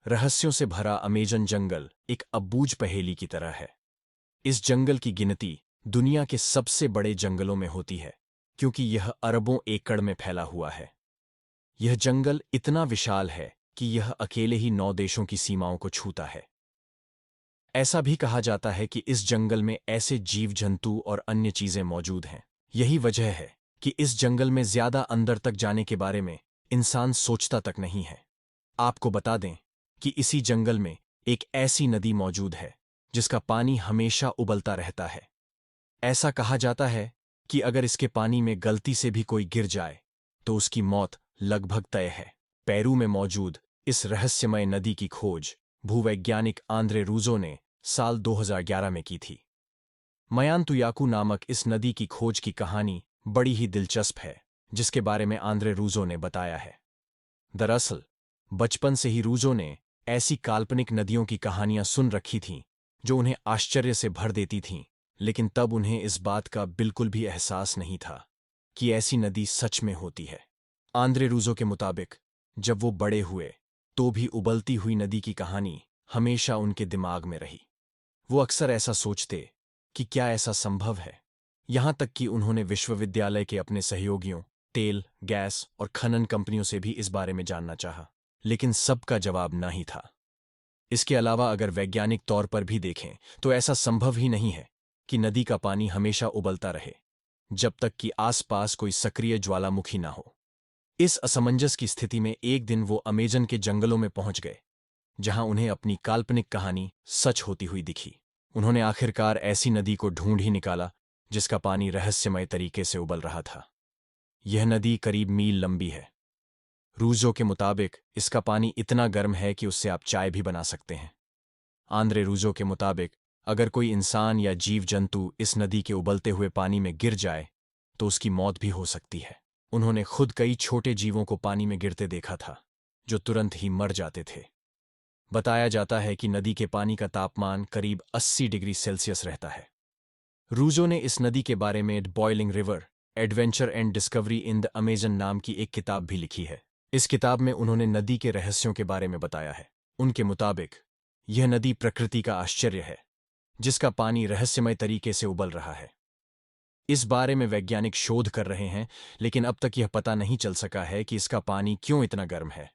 रहस्यों से भरा अमेजन जंगल एक अबूझ पहेली की तरह है। इस जंगल की गिनती दुनिया के सबसे बड़े जंगलों में होती है, क्योंकि यह अरबों एकड़ में फैला हुआ है। यह जंगल इतना विशाल है कि यह अकेले ही 9 देशों की सीमाओं को छूता है। ऐसा भी कहा जाता है कि इस जंगल में ऐसे जीव जंतु और अन्य चीजें मौजूद हैं। यही वजह है कि इस जंगल में ज्यादा अंदर तक जाने के बारे में इंसान सोचता तक नहीं है। आपको बता दें कि इसी जंगल में एक ऐसी नदी मौजूद है जिसका पानी हमेशा उबलता रहता है। ऐसा कहा जाता है कि अगर इसके पानी में गलती से भी कोई गिर जाए तो उसकी मौत लगभग तय है। पेरू में मौजूद इस रहस्यमय नदी की खोज भूवैज्ञानिक आंद्रे रूजो ने साल 2011 में की थी। मयांतुयाकू नामक इस नदी की खोज की कहानी बड़ी ही दिलचस्प है, जिसके बारे में आंद्रे रूजो ने बताया है। दरअसल बचपन से ही रूजो ने ऐसी काल्पनिक नदियों की कहानियां सुन रखी थीं जो उन्हें आश्चर्य से भर देती थीं, लेकिन तब उन्हें इस बात का बिल्कुल भी एहसास नहीं था कि ऐसी नदी सच में होती है। आंद्रे रूजो के मुताबिक जब वो बड़े हुए तो भी उबलती हुई नदी की कहानी हमेशा उनके दिमाग में रही। वो अक्सर ऐसा सोचते कि क्या ऐसा संभव है। यहां तक कि उन्होंने विश्वविद्यालय के अपने सहयोगियों, तेल, गैस और खनन कंपनियों से भी इस बारे में जानना चाहा, लेकिन सबका जवाब ना ही था। इसके अलावा अगर वैज्ञानिक तौर पर भी देखें तो ऐसा संभव ही नहीं है कि नदी का पानी हमेशा उबलता रहे जब तक कि आसपास कोई सक्रिय ज्वालामुखी ना हो। इस असमंजस की स्थिति में एक दिन वो अमेजन के जंगलों में पहुंच गए, जहां उन्हें अपनी काल्पनिक कहानी सच होती हुई दिखी। उन्होंने आखिरकार ऐसी नदी को ढूंढ ही निकाला जिसका पानी रहस्यमय तरीके से उबल रहा था। यह नदी करीब मील लंबी है। रूजो के मुताबिक इसका पानी इतना गर्म है कि उससे आप चाय भी बना सकते हैं। आंद्रे रूजो के मुताबिक अगर कोई इंसान या जीव जंतु इस नदी के उबलते हुए पानी में गिर जाए तो उसकी मौत भी हो सकती है। उन्होंने खुद कई छोटे जीवों को पानी में गिरते देखा था जो तुरंत ही मर जाते थे। बताया जाता है कि नदी के पानी का तापमान करीब 80 डिग्री सेल्सियस रहता है। रूजो ने इस नदी के बारे में the boiling river, adventure and discovery in the Amazon नाम की एक किताब भी लिखी है। इस किताब में उन्होंने नदी के रहस्यों के बारे में बताया है। उनके मुताबिक यह नदी प्रकृति का आश्चर्य है, जिसका पानी रहस्यमय तरीके से उबल रहा है। इस बारे में वैज्ञानिक शोध कर रहे हैं, लेकिन अब तक यह पता नहीं चल सका है कि इसका पानी क्यों इतना गर्म है।